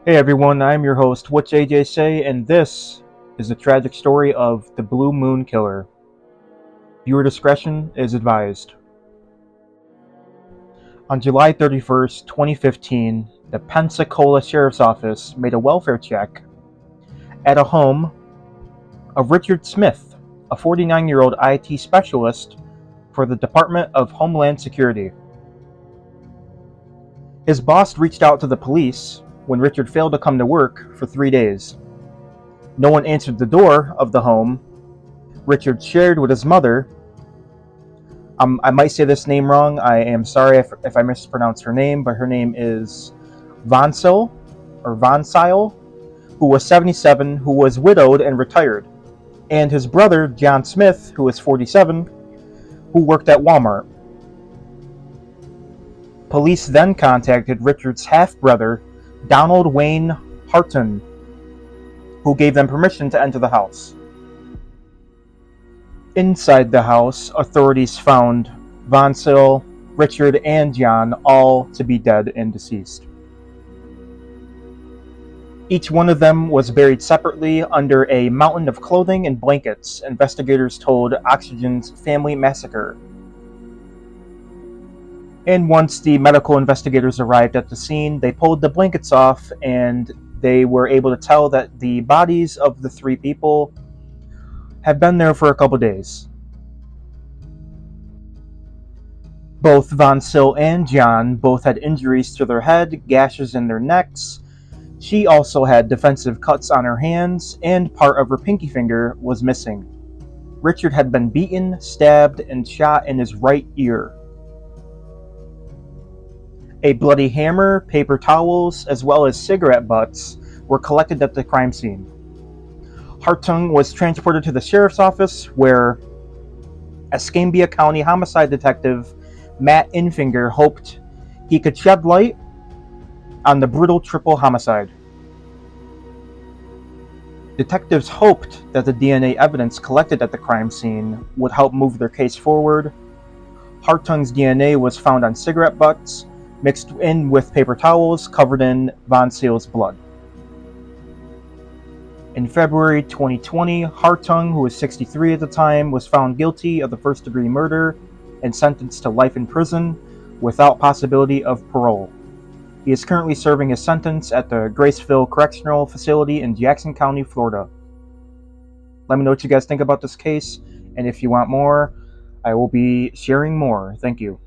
Hey everyone, I'm your host, What's AJ Say, and this is the tragic story of the Blue Moon Killer. Viewer discretion is advised. On July 31st, 2015, the Pensacola Sheriff's Office made a welfare check at a home of Richard Smith, a 49-year-old IT specialist for the Department of Homeland Security. His boss reached out to the police when Richard failed to come to work for 3 days. No one answered the door of the home. Richard shared with his mother. I might say this name wrong. I am sorry if I mispronounce her name, but her name is Vansel, who was 77, who was widowed and retired, and his brother, John Smith, who was 47, who worked at Walmart. Police then contacted Richard's half-brother, Donald Wayne Hartung, who gave them permission to enter the house. Inside the house, authorities found Vansel, Richard, and John all to be dead and deceased. Each one of them was buried separately under a mountain of clothing and blankets, investigators told Oxygen's Family Massacre. And once the medical investigators arrived at the scene, they pulled the blankets off and they were able to tell that the bodies of the three people had been there for a couple days. Both Vansel and John both had injuries to their head, gashes in their necks. She also had defensive cuts on her hands, and part of her pinky finger was missing. Richard had been beaten, stabbed, and shot in his right ear. A bloody hammer, paper towels, as well as cigarette butts were collected at the crime scene. Hartung was transported to the sheriff's office, where Escambia County homicide detective Matt Infinger hoped he could shed light on the brutal triple homicide. Detectives hoped that the DNA evidence collected at the crime scene would help move their case forward. Hartung's DNA was found on cigarette butts, mixed in with paper towels covered in Vansel's blood. In February 2020, Hartung, who was 63 at the time, was found guilty of the first-degree murder and sentenced to life in prison without possibility of parole. He is currently serving his sentence at the Graceville Correctional Facility in Jackson County, Florida. Let me know what you guys think about this case, and if you want more, I will be sharing more. Thank you.